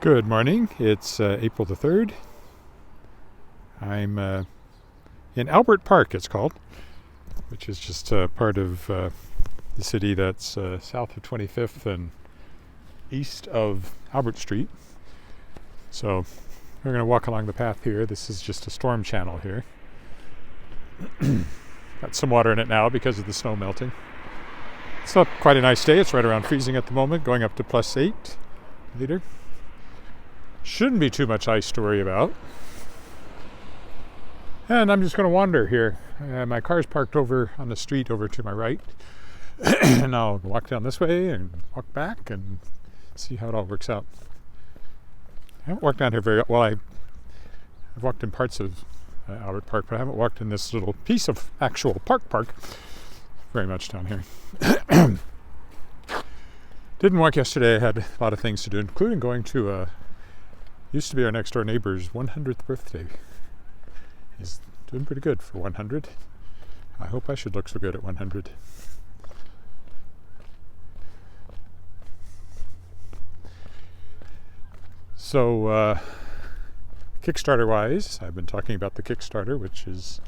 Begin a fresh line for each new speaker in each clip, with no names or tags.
Good morning. It's April the 3rd. I'm in Albert Park, it's called, which is just part of the city that's south of 25th and east of Albert Street. So we're going to walk along the path here. This is just a storm channel here. Got some water in it now because of the snow melting. It's not quite a nice day. It's right around freezing at the moment, going up to +8 later. Shouldn't be too much ice to worry about. And I'm just going to wander here. My car's parked over on the street over to my right. And I'll walk down this way and walk back and see how it all works out. I haven't walked down here very well. I've walked in parts of Albert Park, but I haven't walked in this little piece of actual park very much down here. Didn't walk yesterday. I had a lot of things to do, including going to used to be our next door neighbor's 100th birthday. He's doing pretty good for 100. I hope I should look so good at 100. So, Kickstarter-wise, I've been talking about the Kickstarter, which is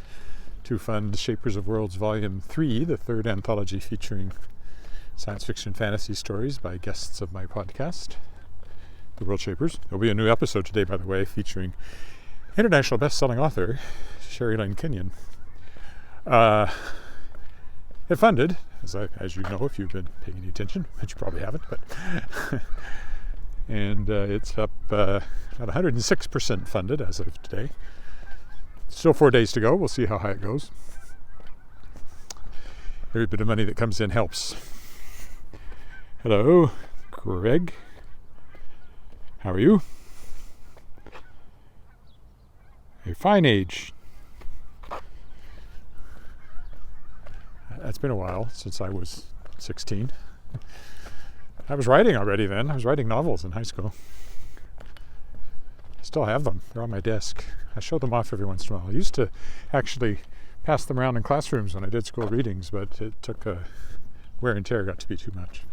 to fund Shapers of Worlds Volume 3, the third anthology featuring science fiction fantasy stories by guests of my podcast, The World Shapers. There'll be a new episode today, by the way, featuring international best-selling author Sherry Lane Kenyon. It funded, as you know if you've been paying any attention, which you probably haven't, but and it's up about 106% funded as of today. Still 4 days to go. We'll see how high it goes. Every bit of money that comes in helps. Hello, Greg. How are you? A fine age. It's been a while since I was 16. I was writing already then. I was writing novels in high school. I still have them. They're on my desk. I show them off every once in a while. I used to actually pass them around in classrooms when I did school readings, but it took wear and tear got to be too much.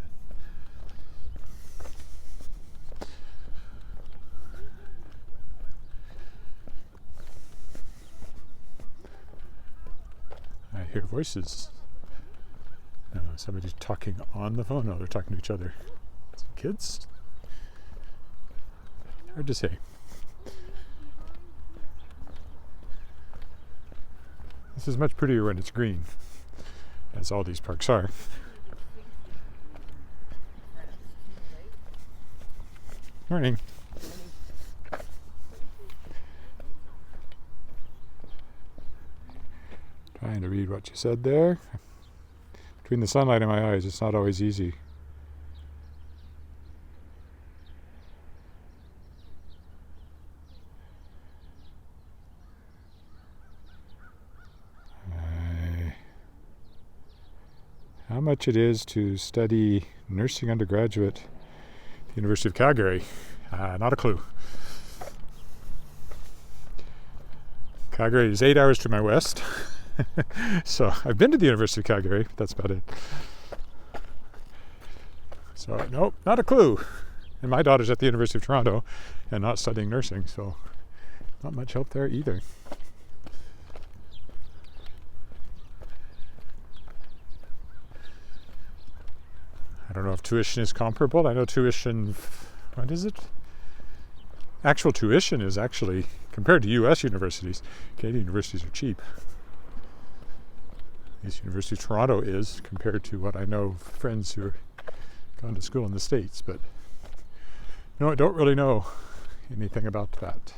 I hear voices. Somebody's talking on the phone. No, they're talking to each other. Some kids? Hard to say. This is much prettier when it's green, as all these parks are. Morning. Trying to read what you said there. Between the sunlight in my eyes, it's not always easy. How much it is to study nursing undergraduate at the University of Calgary? Not a clue. Calgary is 8 hours to my west. So I've been to the University of Calgary, but that's about it. So nope, not a clue. And my daughter's at the University of Toronto and not studying nursing, so not much help there either. I don't know if tuition is comparable. I know tuition, what is it? Actual tuition is actually, compared to US universities, Canadian universities are cheap. The University of Toronto is, compared to what I know of friends who are gone to school in the States, but no, I don't really know anything about that.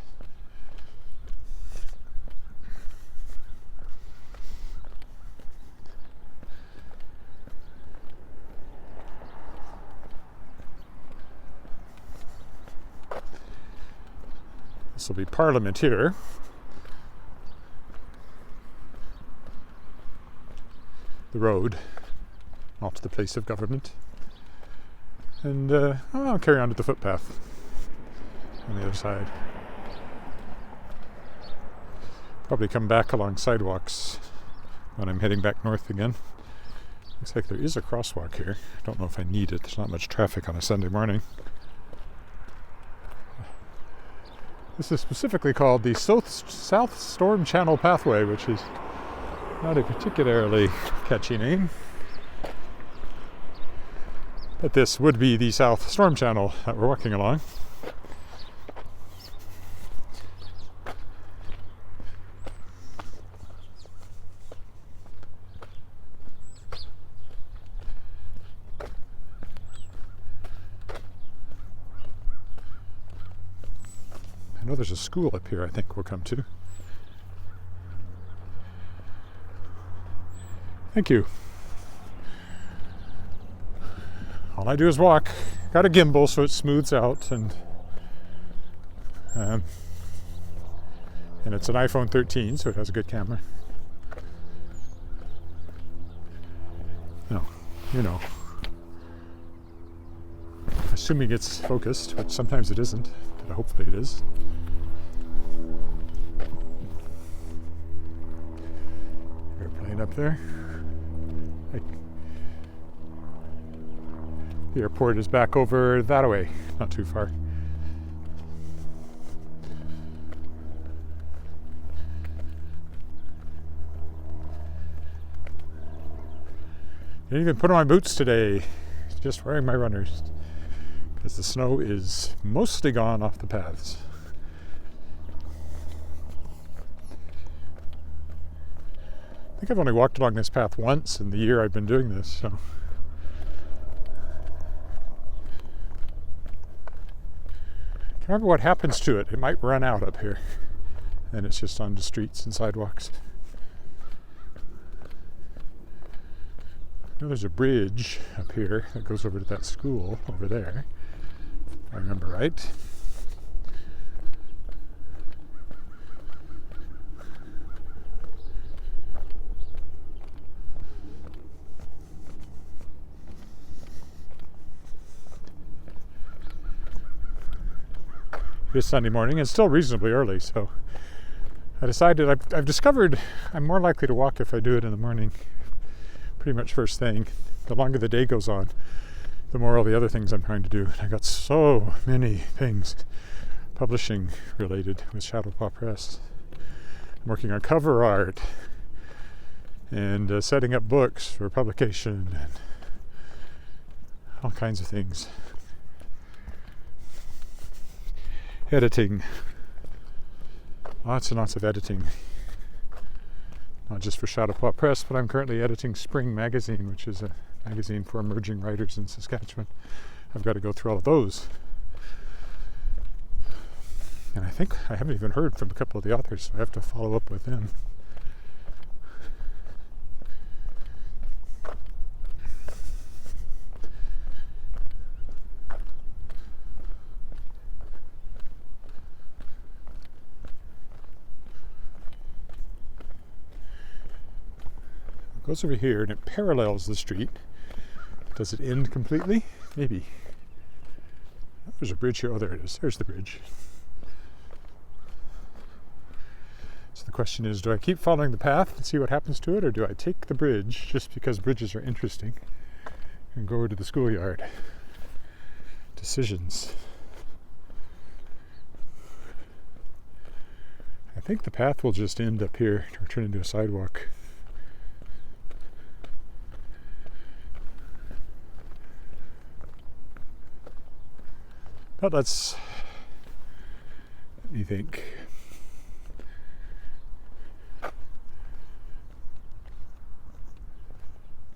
This will be Parliament here. The road, not the place of government. And I'll carry on to the footpath on the other side. Probably come back along sidewalks when I'm heading back north again. Looks like there is a crosswalk here. I don't know if I need it. There's not much traffic on a Sunday morning. This is specifically called the South Storm Channel Pathway, which is not a particularly catchy name. But this would be the South Storm Channel that we're walking along. I know there's a school up here I think we'll come to. Thank you. All I do is walk. Got a gimbal so it smooths out, and it's an iPhone 13, so it has a good camera. No, you know. Assuming it's focused, but sometimes it isn't, but hopefully it is. Airplane up there. The airport is back over that way, not too far. Didn't even put on my boots today, just wearing my runners, because the snow is mostly gone off the paths. I think I've only walked along this path once in the year I've been doing this, so. Can't remember what happens to it. It might run out up here, and it's just on the streets and sidewalks. I know there's a bridge up here that goes over to that school over there, if I remember right. It is Sunday morning. It's still reasonably early, so I decided I've discovered I'm more likely to walk if I do it in the morning, pretty much first thing. The longer the day goes on, the more all the other things I'm trying to do. I got so many things publishing related with Shadow Paw Press. I'm working on cover art and setting up books for publication and all kinds of things. Editing. Lots and lots of editing. Not just for Shadow Paw Press, but I'm currently editing Spring Magazine, which is a magazine for emerging writers in Saskatchewan. I've got to go through all of those. And I think I haven't even heard from a couple of the authors, so I have to follow up with them. It goes over here and it parallels the street. Does it end completely? Maybe. There's a bridge here. Oh, there it is. There's the bridge. So the question is, do I keep following the path and see what happens to it, or do I take the bridge just because bridges are interesting and go over to the schoolyard? Decisions. I think the path will just end up here or turn into a sidewalk. But let me think.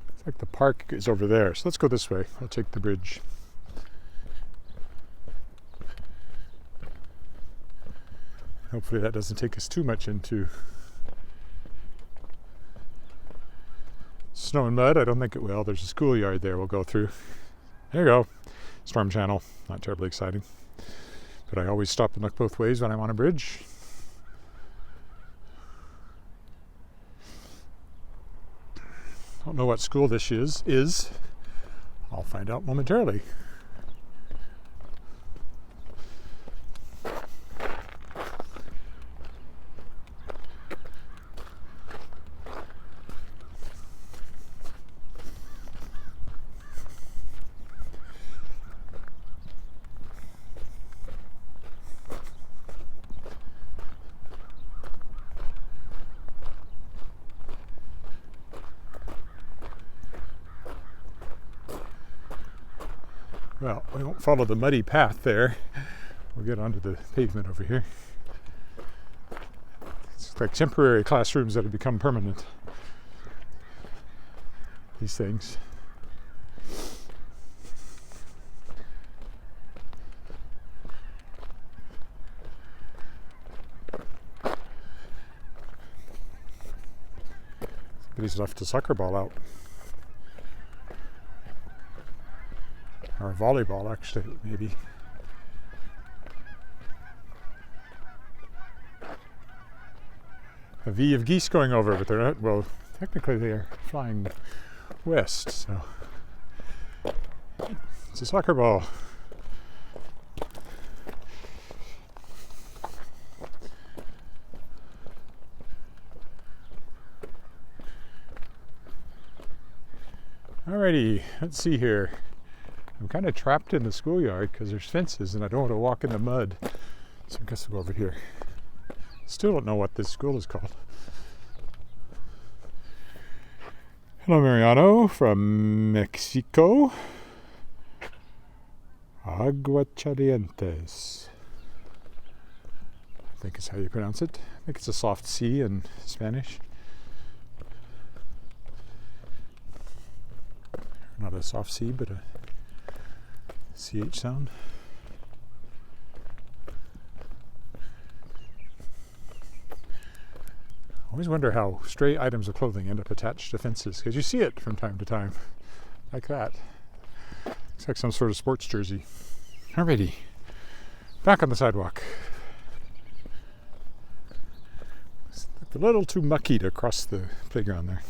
It's like the park is over there, so let's go this way. I'll take the bridge. Hopefully that doesn't take us too much into snow and mud. I don't think it will. There's a schoolyard there we'll go through. There you go. Storm channel. Not terribly exciting. But I always stop and look both ways when I'm on a bridge. Don't know what school this is. I'll find out momentarily. Well, we won't follow the muddy path there. We'll get onto the pavement over here. It's like temporary classrooms that have become permanent. These things. Somebody's left a soccer ball out. Or a volleyball, actually, maybe. A V of geese going over, but they're not, well, technically they are flying west, so it's a soccer ball. Alrighty, let's see here. I'm kind of trapped in the schoolyard because there's fences and I don't want to walk in the mud. So I guess I'll go over here. Still don't know what this school is called. Hello, Mariano from Mexico. Aguachalientes. I think is how you pronounce it. I think it's a soft C in Spanish. Not a soft C, but a CH sound. I always wonder how stray items of clothing end up attached to fences, because you see it from time to time, like that. Looks like some sort of sports jersey. Alrighty, back on the sidewalk. It's a little too mucky to cross the playground there.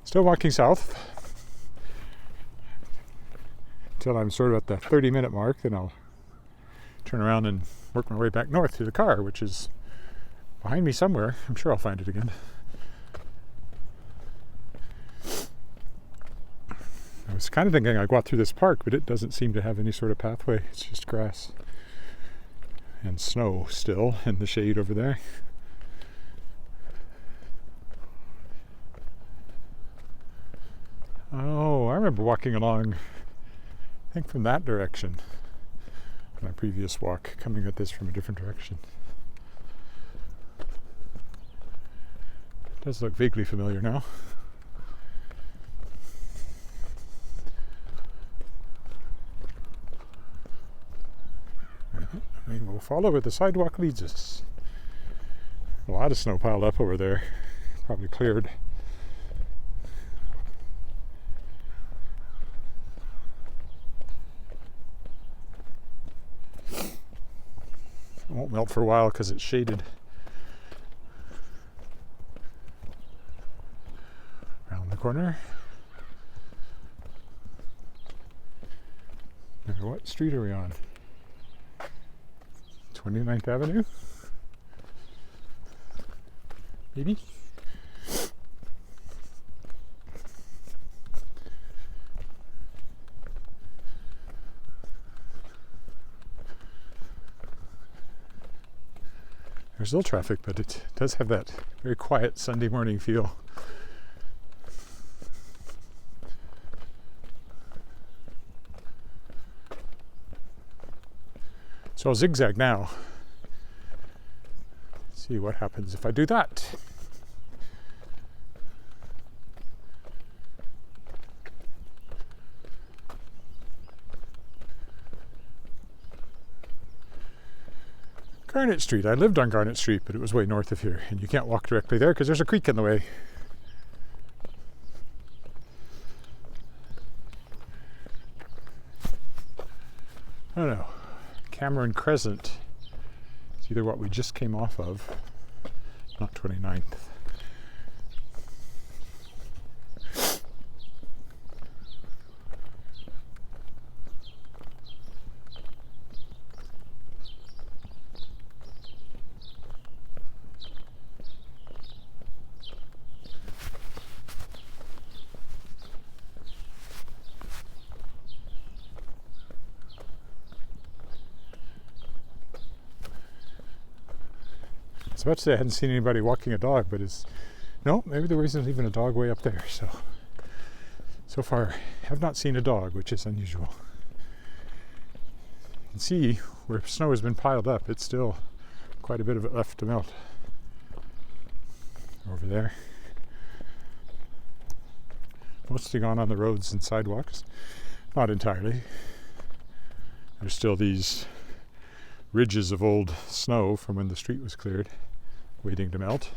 Still walking south until I'm sort of at the 30-minute mark, then I'll turn around and work my way back north to the car, which is behind me somewhere. I'm sure I'll find it again. I was kind of thinking I'd go out through this park, but it doesn't seem to have any sort of pathway. It's just grass and snow still in the shade over there. Oh, I remember walking along, I think from that direction, my previous walk, coming at this from a different direction. It does look vaguely familiar now. I mean, we'll follow where the sidewalk leads us. A lot of snow piled up over there, probably cleared. It won't melt for a while because it's shaded. Around the corner. Now, what street are we on? 29th Avenue? Maybe? There's still traffic, but it does have that very quiet Sunday morning feel. So I'll zigzag now. See what happens if I do that. Garnet Street. I lived on Garnet Street, but it was way north of here, and you can't walk directly there because there's a creek in the way. I don't know. Cameron Crescent. It's either what we just came off of, not 29th. about to say I hadn't seen anybody walking a dog, but no, maybe there isn't even a dog way up there. So far, have not seen a dog, which is unusual. You can see where snow has been piled up, it's still quite a bit of it left to melt. Over there. Mostly gone on the roads and sidewalks. Not entirely. There's still these ridges of old snow from when the street was cleared, waiting to melt.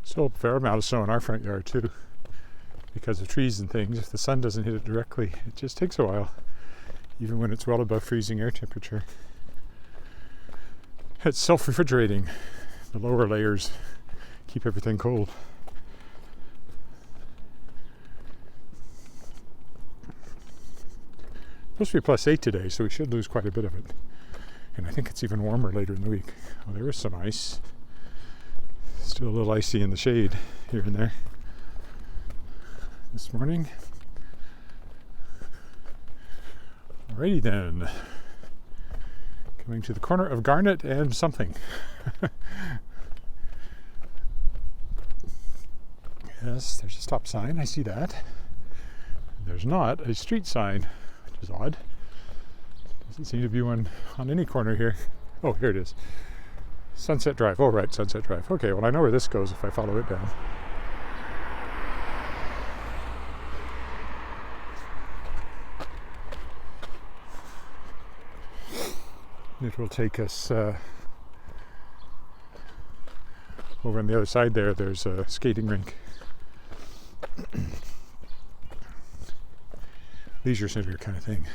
Still a fair amount of snow in our front yard too, because of trees and things. If the sun doesn't hit it directly, it just takes a while, even when it's well above freezing air temperature. It's self-refrigerating. The lower layers keep everything cold. Supposed to be +8 today, so we should lose quite a bit of it. And I think it's even warmer later in the week. Oh, there is some ice. Still a little icy in the shade here and there this morning. Alrighty then. Coming to the corner of Garnet and something. Yes, there's a stop sign. I see that. There's not a street sign, which is odd. Doesn't seem to be one on any corner here. Oh, here it is. Sunset Drive. Oh, right, Sunset Drive. Okay, well, I know where this goes if I follow it down. It will take us over on the other side there. There's a skating rink. Leisure center kind of thing.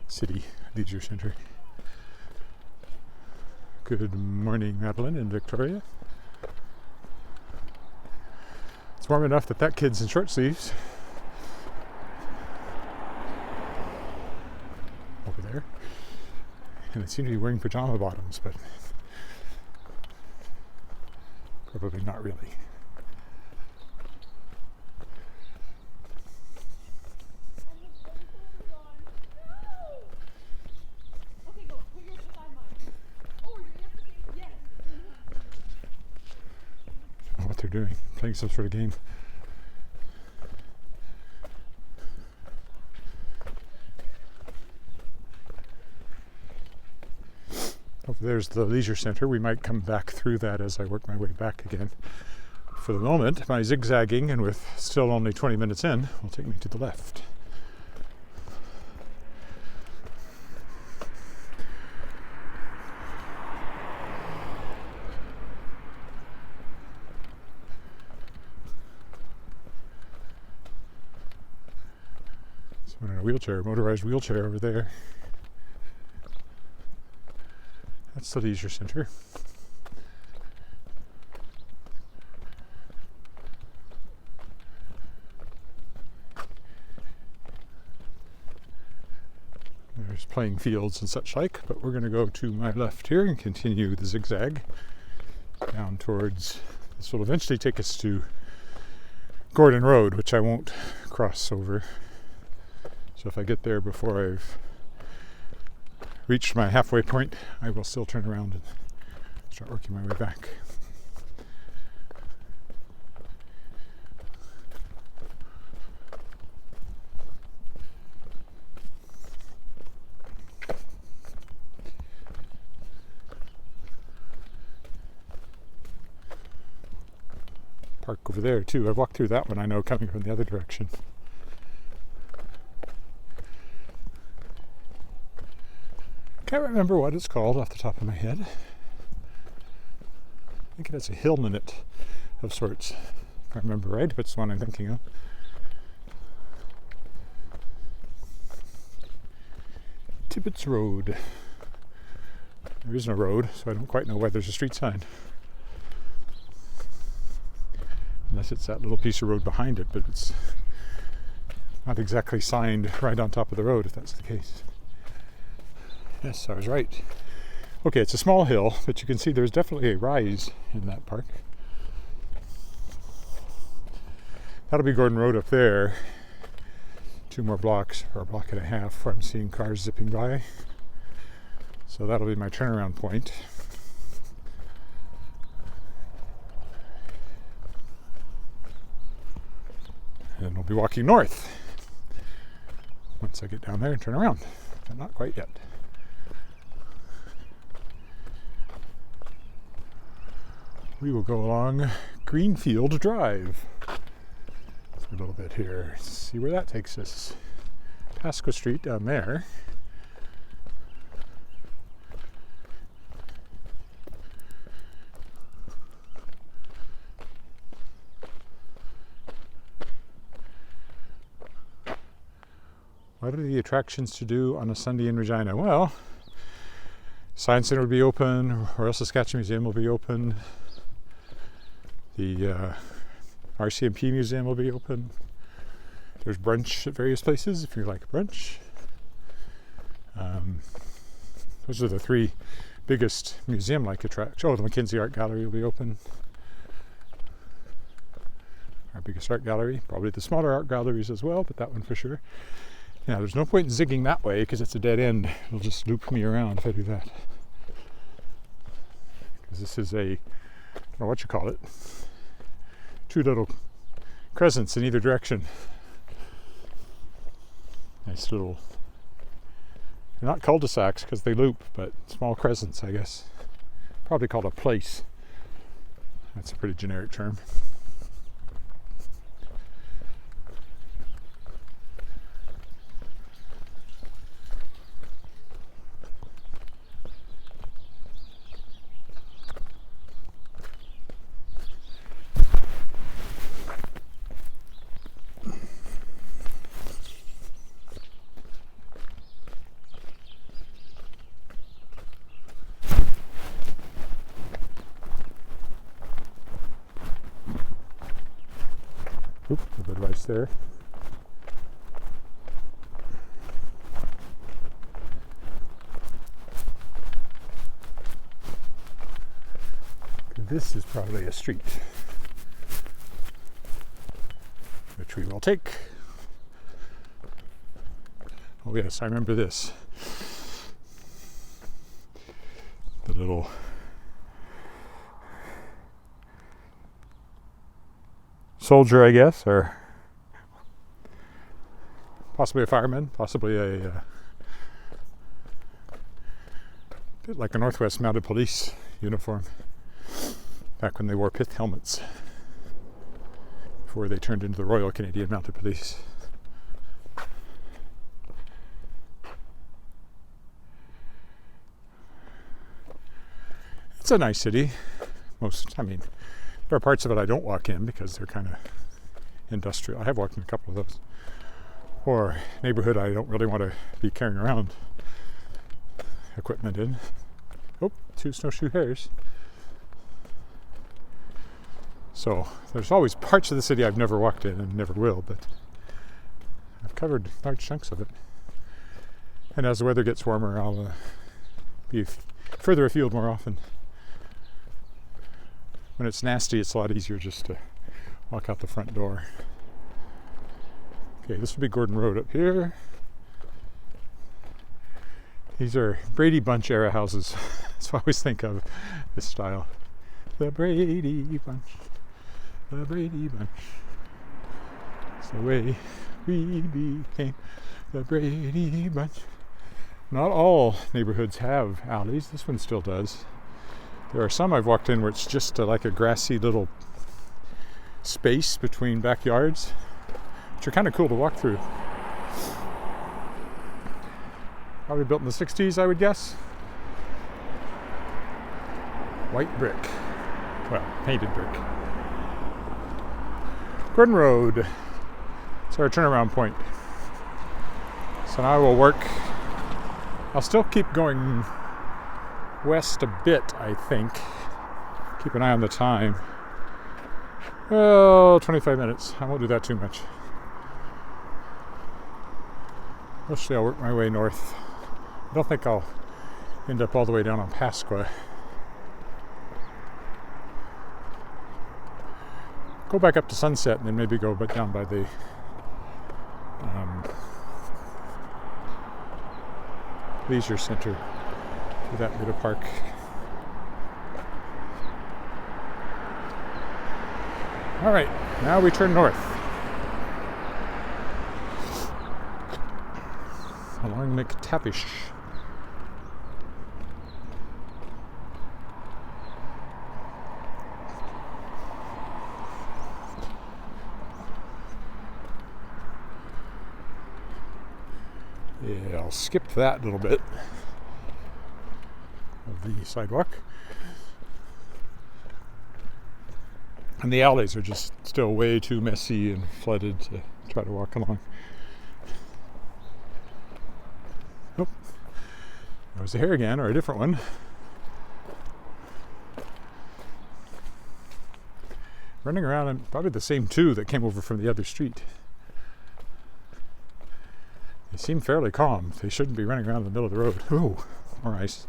City leisure center. Good morning, Madeline in Victoria. It's warm enough that kid's in short sleeves. Over there. And they seem to be wearing pajama bottoms, but probably not really. They're doing, playing some sort of game. Over there's the leisure center. We might come back through that as I work my way back again. For the moment, my zigzagging, and with still only 20 minutes in, will take me to the left. In a wheelchair, motorized wheelchair over there. That's the leisure center. There's playing fields and such like, but we're going to go to my left here and continue the zigzag down towards, this will eventually take us to Gordon Road, which I won't cross over. So if I get there before I've reached my halfway point, I will still turn around and start working my way back. Park over there too. I've walked through that one, I know, coming from the other direction. Can't remember what it's called off the top of my head. I think it has a hill in it of sorts, if I remember right, if it's the one I'm thinking of. Tibbetts Road. There is no road, so I don't quite know why there's a street sign. unless it's that little piece of road behind it, but it's not exactly signed right on top of the road, if that's the case. Yes, I was right. Okay, it's a small hill, but you can see there's definitely a rise in that park. That'll be Gordon Road up there. 2 more blocks, or a block and a half, where I'm seeing cars zipping by. So that'll be my turnaround point. And we'll be walking north once I get down there and turn around, but not quite yet. We will go along Greenfield Drive for a little bit here. See where that takes us. Pasco Street down there. What are the attractions to do on a Sunday in Regina? Well, Science Centre will be open, Royal Saskatchewan Museum will be open, the RCMP Museum will be open. There's brunch at various places if you like brunch. Those are the 3 biggest museum-like attractions. Oh, the Mackenzie Art Gallery will be open. Our biggest art gallery, probably the smaller art galleries as well, but that one for sure. Yeah, there's no point in zigging that way because it's a dead end. It'll just loop me around if I do that. Because this is I don't know what you call it, 2 little crescents in either direction. Nice little, they're not cul-de-sacs because they loop, but small crescents, I guess. Probably called a place. That's a pretty generic term. Oop, a good advice there. This is probably a street, which we will take. Oh yes, I remember this. The little soldier, I guess, or possibly a fireman, possibly a bit like a Northwest Mounted Police uniform back when they wore pith helmets before they turned into the Royal Canadian Mounted Police. It's a nice city. There are parts of it I don't walk in because they're kind of industrial. I have walked in a couple of those. Or neighbourhood I don't really want to be carrying around equipment in. Oh, 2 snowshoe hares. So there's always parts of the city I've never walked in and never will, but I've covered large chunks of it. And as the weather gets warmer, I'll be further afield more often. When it's nasty, it's a lot easier just to walk out the front door. Okay, this would be Gordon Road up here. These are Brady Bunch era houses. That's what I always think of this style. The Brady Bunch. The Brady Bunch. It's the way we became the Brady Bunch. Not all neighborhoods have alleys. This one still does. There are some I've walked in where it's just like a grassy little space between backyards, which are kind of cool to walk through. Probably built in the 60s, I would guess. White brick. Well, painted brick. Gordon Road. It's our turnaround point. So now I will work. I'll still keep going west a bit, I think. Keep an eye on the time. Well, 25 minutes. I won't do that too much. Mostly I'll work my way north. I don't think I'll end up all the way down on Pasqua. Go back up to Sunset and then maybe go down by the leisure center to that bit of park. All right, now we turn north along McTavish. Yeah, I'll skip that little bit of the sidewalk. And the alleys are just still way too messy and flooded to try to walk along. Oh, there's a hare again, or a different one. Running around, and probably the same two that came over from the other street. They seem fairly calm. They shouldn't be running around in the middle of the road. Oh, more ice.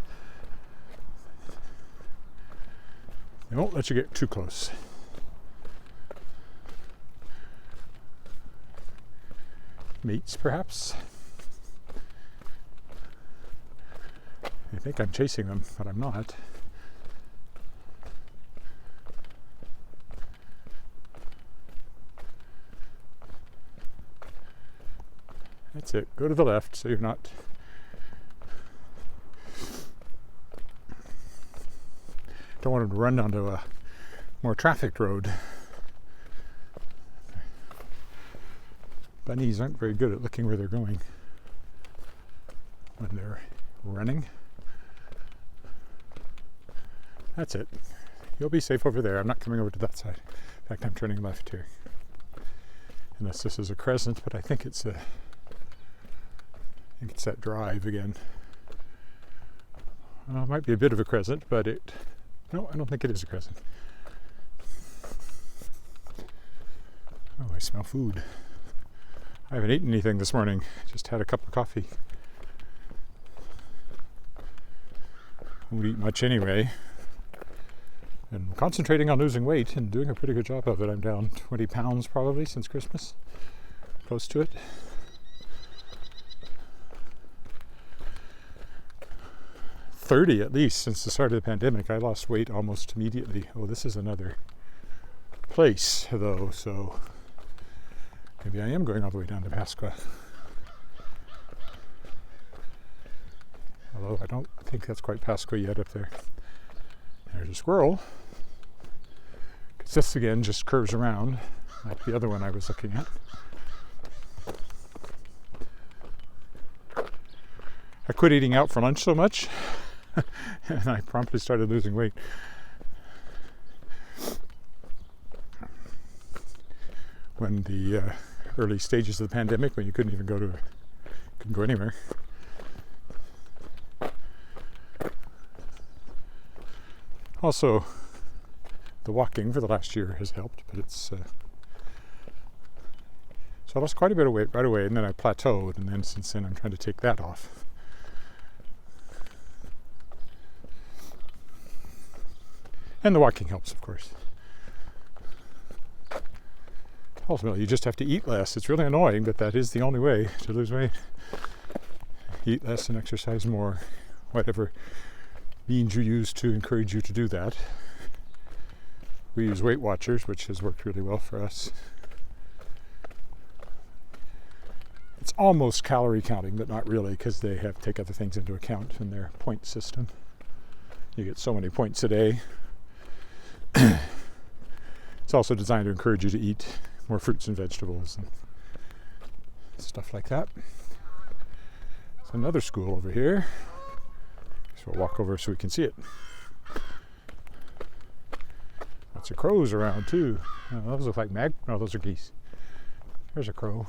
They won't let you get too close. Mates, perhaps. I think I'm chasing them, but I'm not. That's it. Go to the left so you're not... Don't want them to run onto a more trafficked road. Bunnies aren't very good at looking where they're going when they're running. That's it. You'll be safe over there. I'm not coming over to that side. In fact, I'm turning left here. Unless this is a crescent, but I think it's that drive again. Well, it might be a bit of a crescent, but no, I don't think it is a crescent. Oh, I smell food. I haven't eaten anything this morning. Just had a cup of coffee. Won't eat much anyway. And concentrating on losing weight and doing a pretty good job of it. I'm down 20 pounds probably since Christmas. Close to it. $30 at least since the start of the pandemic. I lost weight almost immediately. Oh, this is another place though, so maybe I am going all the way down to Pasqua. Although I don't think that's quite Pasqua yet up there. There's a squirrel. Because this again just curves around, like the other one I was looking at. I quit eating out for lunch so much, and I promptly started losing weight. When the early stages of the pandemic, when you couldn't go anywhere. Also, the walking for the last year has helped, but it's so I lost quite a bit of weight right away, and then I plateaued, and then since then I'm trying to take that off. And the walking helps, of course. Ultimately, you just have to eat less. It's really annoying, but that is the only way to lose weight. Eat less and exercise more, whatever means you use to encourage you to do that. We use Weight Watchers, which has worked really well for us. It's almost calorie counting, but not really, because they take other things into account in their point system. You get so many points a day. It's also designed to encourage you to eat more fruits and vegetables and stuff like that. There's another school over here. So we'll walk over so we can see it. Lots of crows around too. Oh, those look like no, those are geese. There's a crow.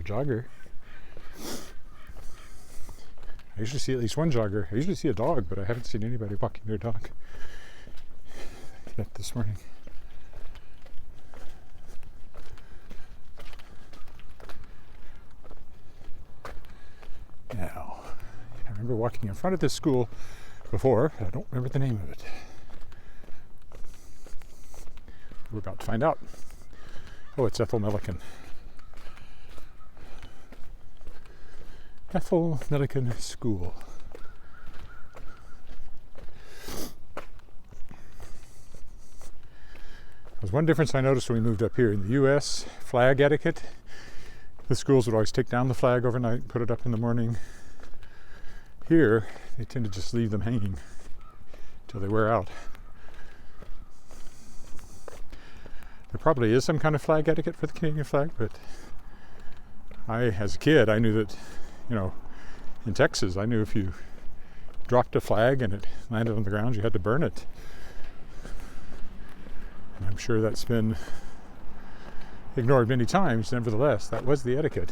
a jogger. I usually see at least one jogger. I usually see a dog, but I haven't seen anybody walking their dog yet this morning. Now, I remember walking in front of this school before, but I don't remember the name of it. We're about to find out. Oh, it's Ethel Milliken. Ethel Milliken School. There's one difference I noticed when we moved up here. In the US, flag etiquette, the schools would always take down the flag overnight and put it up in the morning. Here, they tend to just leave them hanging until they wear out. There probably is some kind of flag etiquette for the Canadian flag, but as a kid, I knew that, in Texas, I knew if you dropped a flag and it landed on the ground, you had to burn it. And I'm sure that's been ignored many times. Nevertheless, that was the etiquette.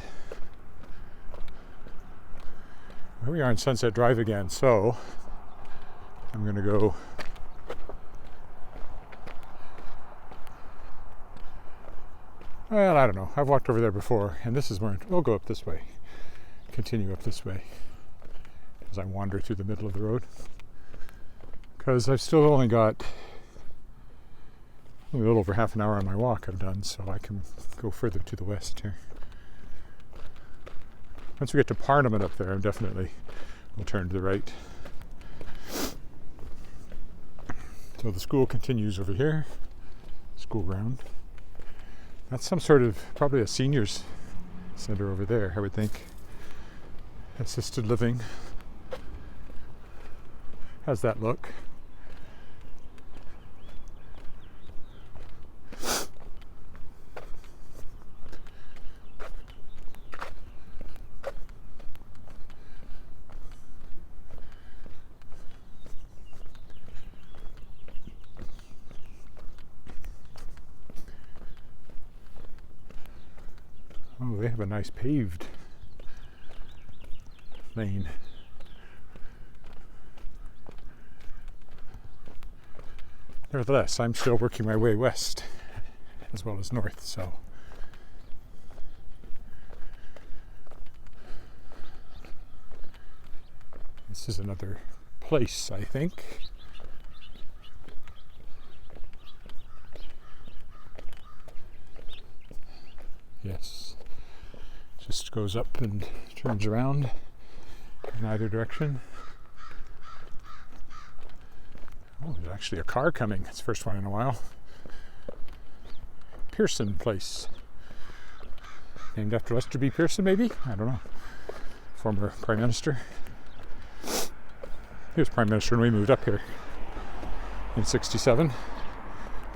Here we are on Sunset Drive again, so I'm going to go well, I don't know. I've walked over there before, and this is where we'll go up this way. Continue up this way as I wander through the middle of the road, because I've still only got a little over half an hour on my walk I've done, so I can go further to the west here. Once we get to Parliament up there, we'll turn to the right. So the school continues over here, school ground. That's some sort of, probably a seniors center over there, I would think. Assisted living. How's that look? Oh, they have a nice paved lane. Nevertheless, I'm still working my way west as well as north, so this is another place, I think. Yes. Just goes up and turns around in either direction. Oh, there's actually a car coming. It's the first one in a while. Pearson Place. Named after Lester B. Pearson, maybe? I don't know. Former Prime Minister. He was Prime Minister when we moved up here in '67.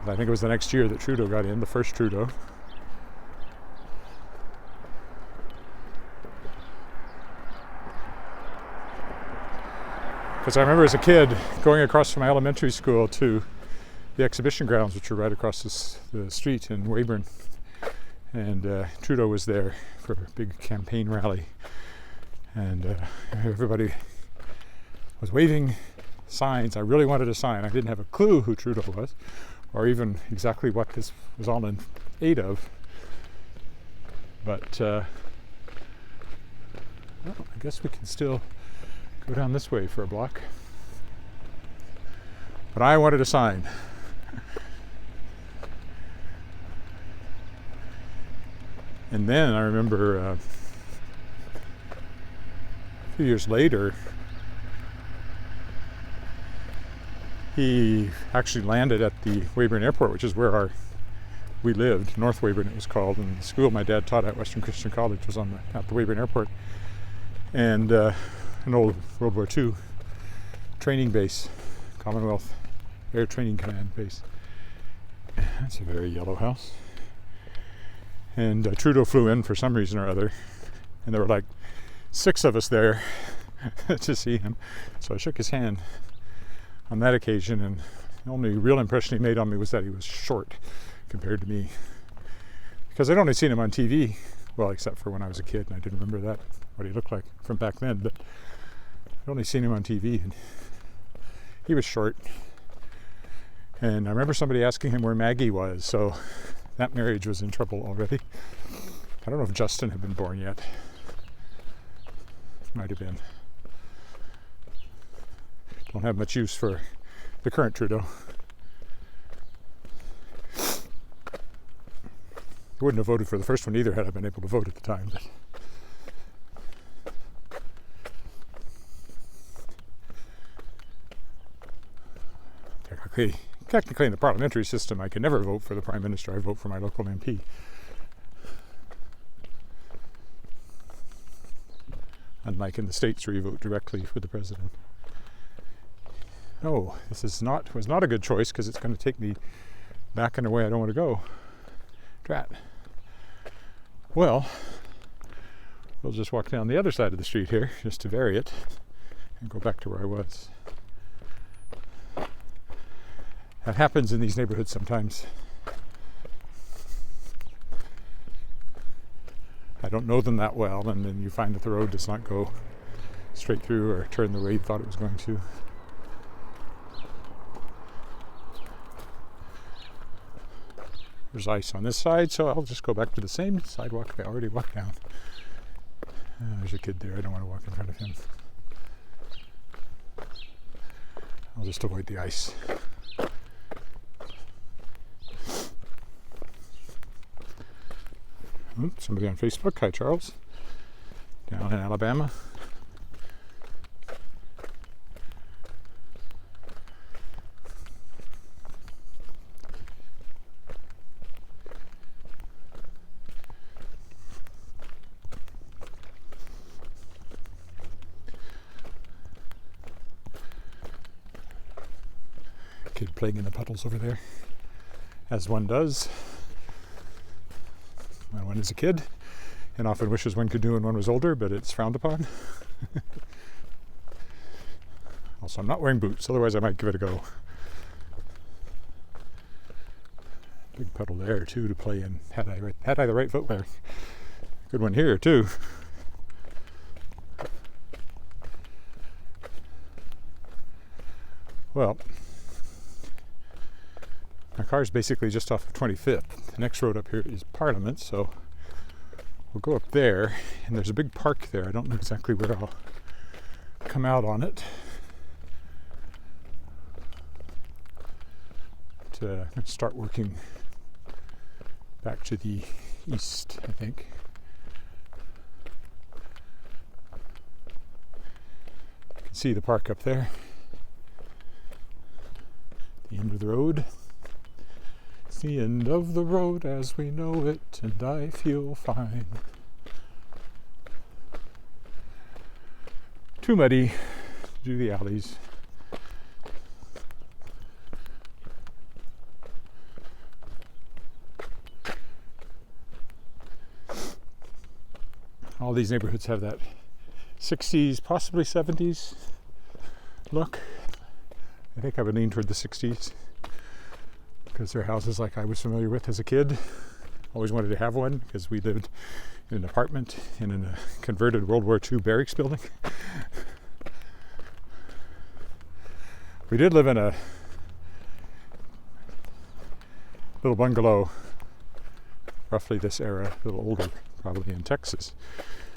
I think it was the next year that Trudeau got in, the first Trudeau. Because I remember as a kid going across from my elementary school to the exhibition grounds, which are right across the street in Weyburn. And Trudeau was there for a big campaign rally. And everybody was waving signs. I really wanted a sign. I didn't have a clue who Trudeau was, or even exactly what this was all in aid of. But well, I guess we can still go down this way for a block. But I wanted a sign. And then I remember a few years later, he actually landed at the Weyburn Airport, which is where we lived, North Weyburn it was called, and the school my dad taught at, Western Christian College, was at the Weyburn Airport. And an old World War II training base, Commonwealth Air Training Command base. That's a very yellow house. And Trudeau flew in for some reason or other, and there were like 6 of us there to see him. So I shook his hand on that occasion, and the only real impression he made on me was that he was short compared to me. Because I'd only seen him on TV Well, except for when I was a kid and I didn't remember that, what he looked like from back then. But I'd only seen him on TV, and he was short. And I remember somebody asking him where Maggie was, so that marriage was in trouble already. I don't know if Justin had been born yet. Might have been. Don't have much use for the current Trudeau. I wouldn't have voted for the first one either had I been able to vote at the time. But technically in the parliamentary system, I can never vote for the Prime Minister. I vote for my local MP. Unlike in the States where you vote directly for the President. Oh, this was not a good choice because it's going to take me back in a way I don't want to go. Drat. Well, we'll just walk down the other side of the street here just to vary it and go back to where I was. That happens in these neighborhoods sometimes. I don't know them that well, and then you find that the road does not go straight through or turn the way you thought it was going to. There's ice on this side, so I'll just go back to the same sidewalk I already walked down. There's a kid there. I don't want to walk in front of him. I'll just avoid the ice. Somebody on Facebook. Hi, Charles. Down in Alabama. Kid playing in the puddles over there, as one does when one is a kid, and often wishes one could do when one was older, but it's frowned upon. Also, I'm not wearing boots, otherwise I might give it a go. Big puddle there too to play in. Had I the right footwear. Good one here too. Well, my car's basically just off of 25th. The next road up here is Parliament, so we'll go up there, and there's a big park there. I don't know exactly where I'll come out on it. To start working back to the east, I think. You can see the park up there. The end of the road. It's the end of the road as we know it, and I feel fine. Too muddy to do the alleys. All these neighborhoods have that 60s, possibly 70s look. I think I would lean toward the 60s because they're houses like I was familiar with as a kid. Always wanted to have one because we lived in an apartment in a converted World War II barracks building. We did live in a little bungalow, roughly this era, a little older, probably in Texas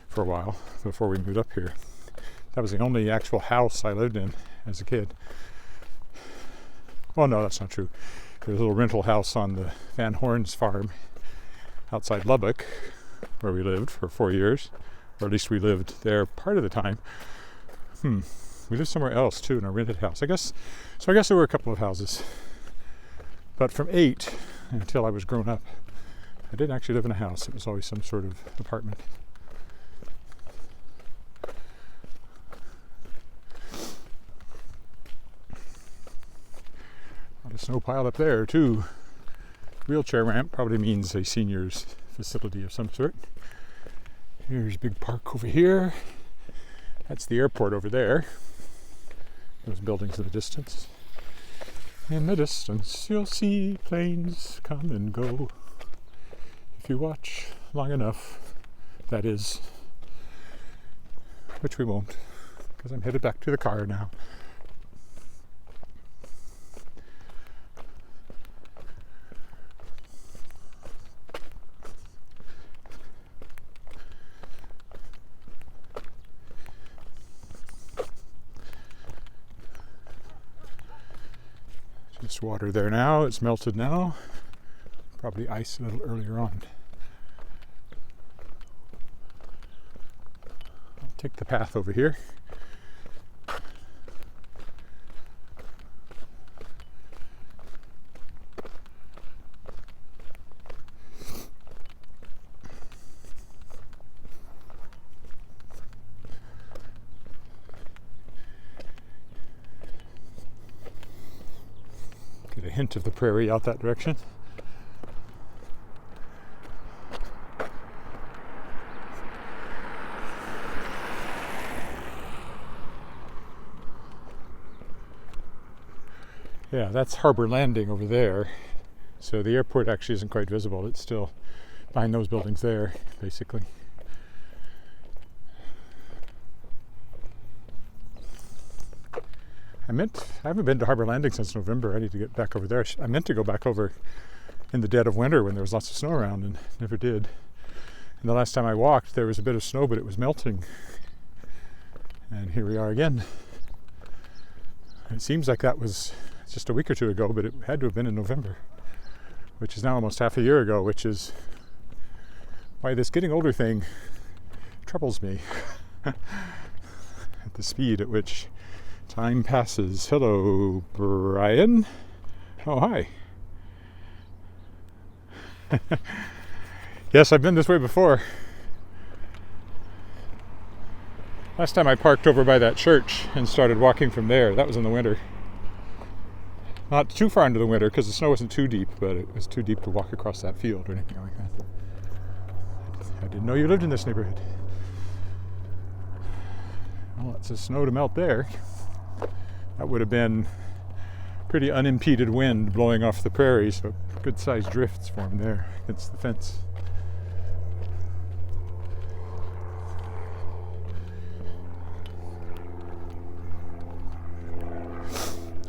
for a while before we moved up here. That was the only actual house I lived in as a kid. Well, no, that's not true. There was a little rental house on the Van Horn's farm outside Lubbock, where we lived for 4 years, or at least we lived there part of the time. We lived somewhere else too in a rented house. I guess there were a couple of houses. But from 8 until I was grown up, I didn't actually live in a house. It was always some sort of apartment. A lot of snow piled up there too. Wheelchair ramp probably means a senior's facility of some sort. Here's a big park over here. That's the airport over there. Those buildings in the distance. In the distance, you'll see planes come and go. If you watch long enough, that is. Which we won't, because I'm headed back to the car now. Just water there now, it's melted now. Probably ice a little earlier on. I'll take the path over here. Get a hint of the prairie out that direction. Yeah, that's Harbour Landing over there. So the airport actually isn't quite visible. It's still behind those buildings there, basically. I haven't been to Harbour Landing since November. I need to get back over there. I meant to go back over in the dead of winter when there was lots of snow around and never did. And the last time I walked, there was a bit of snow, but it was melting. And here we are again. It seems like that was just a week or two ago, but it had to have been in November, which is now almost half a year ago, which is why this getting older thing troubles me at the speed at which time passes. Hello, Brian. Oh, hi. Yes, I've been this way before. Last time I parked over by that church and started walking from there. That was in the winter. Not too far into the winter because the snow wasn't too deep, but it was too deep to walk across that field or anything like that. I didn't know you lived in this neighborhood. Well, lots of snow to melt there. That would have been pretty unimpeded wind blowing off the prairie, so good sized drifts formed there against the fence.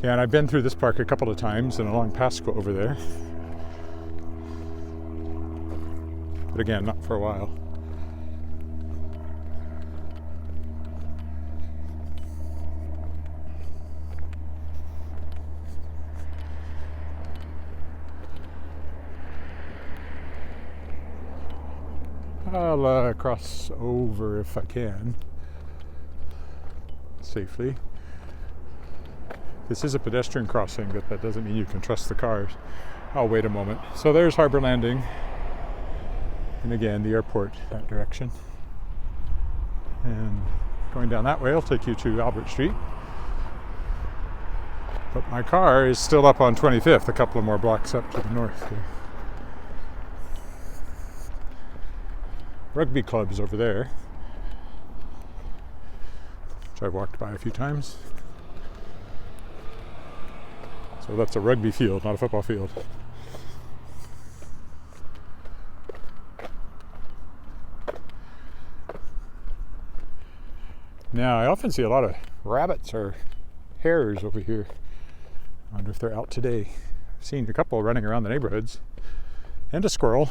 Yeah, and I've been through this park a couple of times and along Pasqua over there. But again, not for a while. I'll cross over if I can safely. This is a pedestrian crossing, but that doesn't mean you can trust the cars. I'll wait a moment. So there's Harbour Landing. And again, the airport that direction. And going down that way will take you to Albert Street. But my car is still up on 25th, a couple of more blocks up to the north here. Rugby club is over there, which I've walked by a few times. So that's a rugby field, not a football field. Now, I often see a lot of rabbits or hares over here. I wonder if they're out today. I've seen a couple running around the neighborhoods, and a squirrel.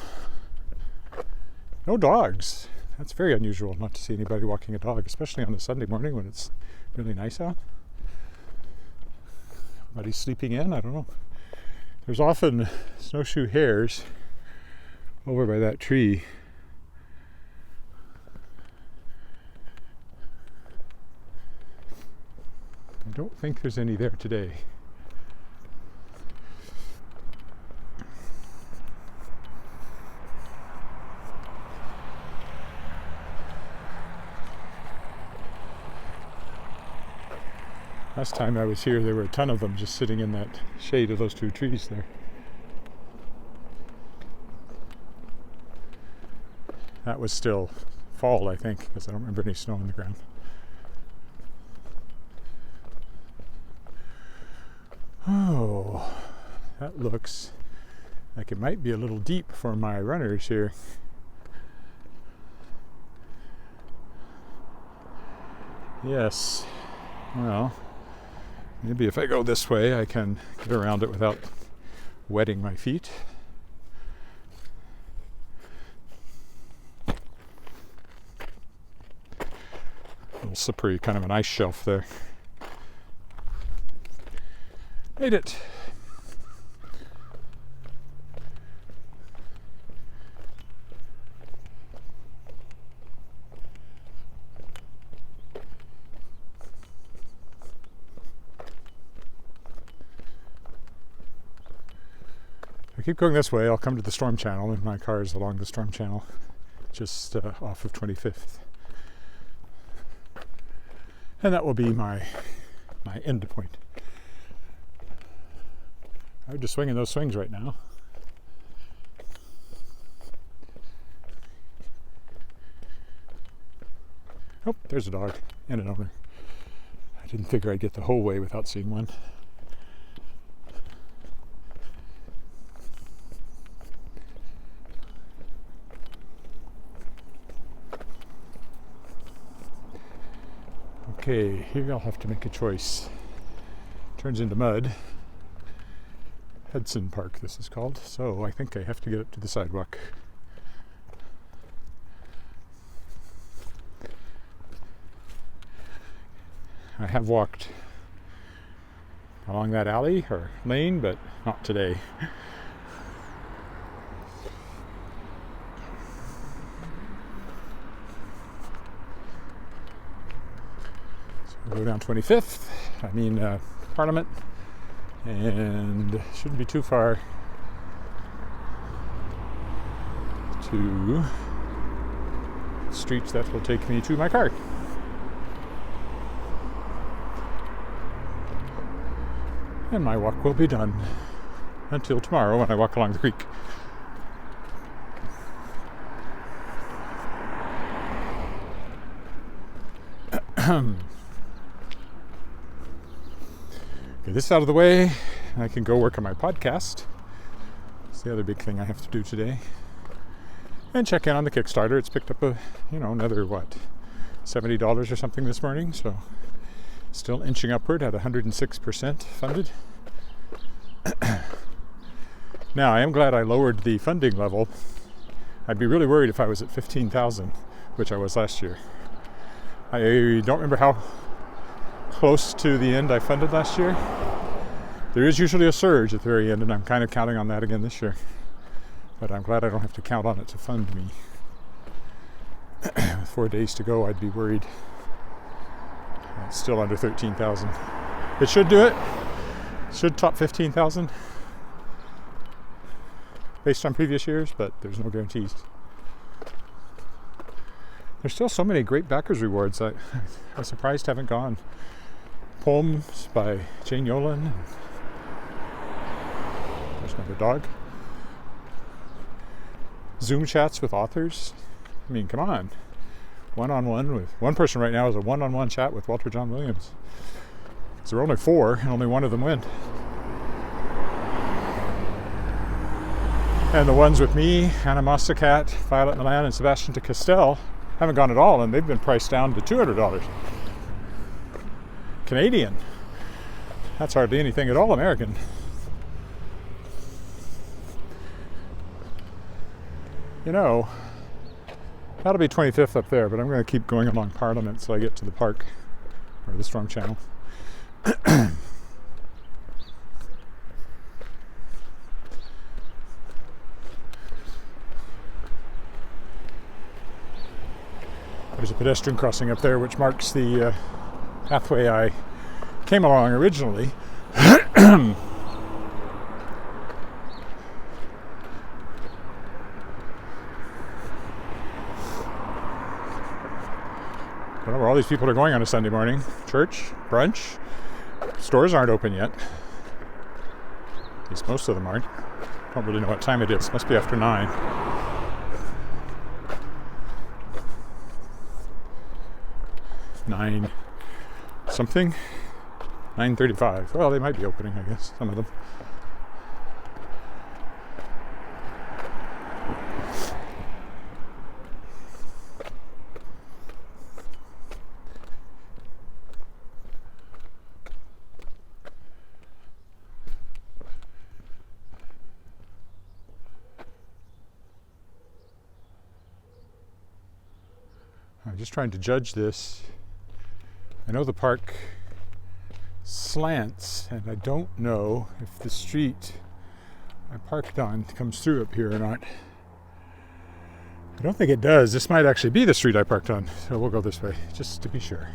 No dogs. That's very unusual not to see anybody walking a dog, especially on a Sunday morning when it's really nice out. Somebody's sleeping in, I don't know. There's often snowshoe hares over by that tree. I don't think there's any there today. Last time I was here, there were a ton of them just sitting in that shade of those two trees there. That was still fall, I think, because I don't remember any snow on the ground. Oh, that looks like it might be a little deep for my runners here. Yes. Well, maybe if I go this way I can get around it without wetting my feet. A little slippery, kind of an ice shelf there. Made it. If I keep going this way, I'll come to the storm channel, and my car is along the storm channel, just off of 25th. And that will be my end point. I'm just swinging those swings right now. Oh, there's a dog and an owner. I didn't figure I'd get the whole way without seeing one. Okay, here I'll have to make a choice. Turns into mud. Hudson Park, this is called. So I think I have to get up to the sidewalk. I have walked along that alley or lane, but not today. So we'll go down 25th, Parliament, and shouldn't be too far to streets that will take me to my car. And my walk will be done until tomorrow when I walk along the creek. Okay, this out of the way, I can go work on my podcast. It's the other big thing I have to do today. And check in on the Kickstarter. It's picked up another $70 or something this morning, so still inching upward at 106% funded. Now, I am glad I lowered the funding level. I'd be really worried if I was at 15,000, which I was last year. I don't remember how close to the end I funded last year. There is usually a surge at the very end, and I'm kind of counting on that again this year. But I'm glad I don't have to count on it to fund me. With 4 days to go, I'd be worried. It's still under 13,000. It should do it. Should top 15,000 based on previous years, but there's no guarantees. There's still so many great backers rewards. I'm surprised haven't gone. Poems by Jane Yolen. There's another dog. Zoom chats with authors. I mean, come on. One-on-one with one person right now is a one-on-one chat with Walter John Williams. So there are only 4, and only one of them went. And the ones with me, Anna Mostacat, Violet Milan, and Sebastian de Castel haven't gone at all, and they've been priced down to $200. Canadian. That's hardly anything at all American. That'll be 25th up there, but I'm going to keep going along Parliament till I get to the park, or the Storm Channel. There's a pedestrian crossing up there, which marks the pathway I came along originally. I don't know where all these people are going on a Sunday morning. Church, brunch, stores aren't open yet. At least most of them aren't. Don't really know what time it is. Must be after 9. Nine something. 9:35. Well, they might be opening, I guess. Some of them. just trying to judge this. I know the park slants, and I don't know if the street I parked on comes through up here or not. I don't think it does. This might actually be the street I parked on, so we'll go this way, just to be sure.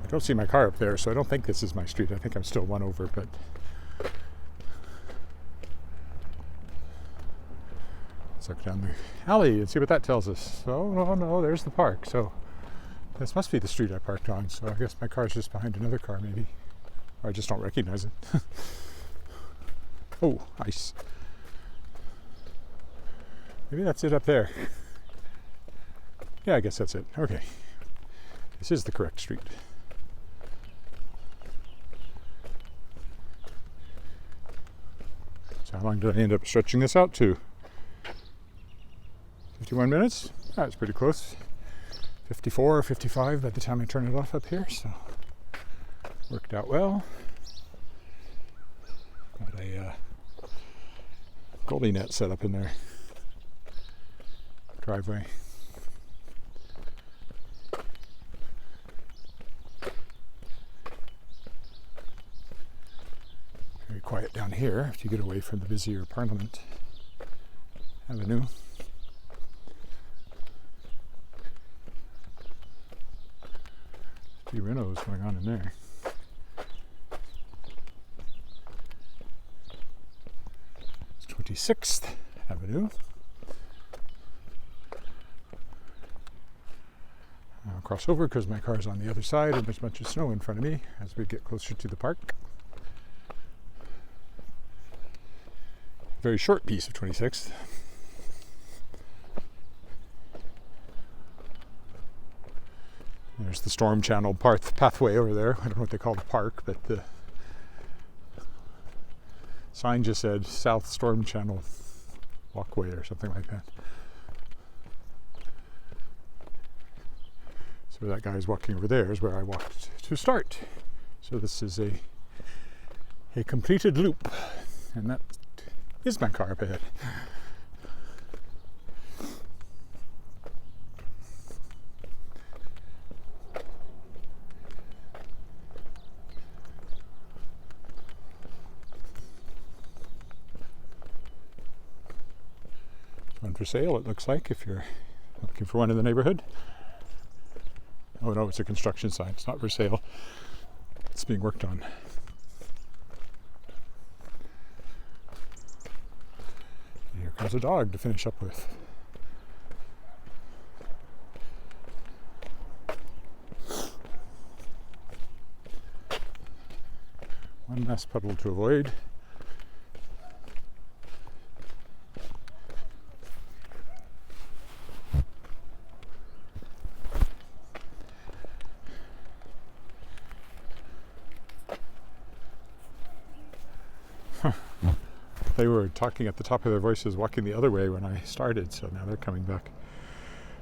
I don't see my car up there, so I don't think this is my street. I think I'm still one over, but let's look down the alley and see what that tells us. Oh, no, there's the park. So this must be the street I parked on. So I guess my car's just behind another car, maybe. Or I just don't recognize it. Oh, ice. Maybe that's it up there. Yeah, I guess that's it. Okay. This is the correct street. So how long did I end up stretching this out to? 51 minutes? That's pretty close. 54 or 55 by the time I turn it off up here, so worked out well. Got a goalie net set up in there. Driveway. Very quiet down here if you get away from the busier Parliament Avenue. A few renos going on in there. It's 26th Avenue. I'll cross over because my car's on the other side and there's a bunch of snow in front of me as we get closer to the park. Very short piece of 26th. There's the Storm Channel pathway over there. I don't know what they call the park, but the sign just said South Storm Channel Walkway or something like that. So where that guy's walking over there is where I walked to start. So this is a completed loop, and that is my car up ahead. One for sale, it looks like, if you're looking for one in the neighborhood. Oh no, it's a construction sign. It's not for sale. It's being worked on. Here comes a dog to finish up with. One last puddle to avoid. They were talking at the top of their voices, walking the other way when I started, so now they're coming back.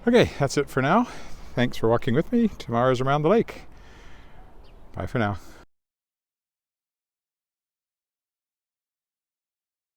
Okay, that's it for now. Thanks for walking with me. Tomorrow's around the lake. Bye for now.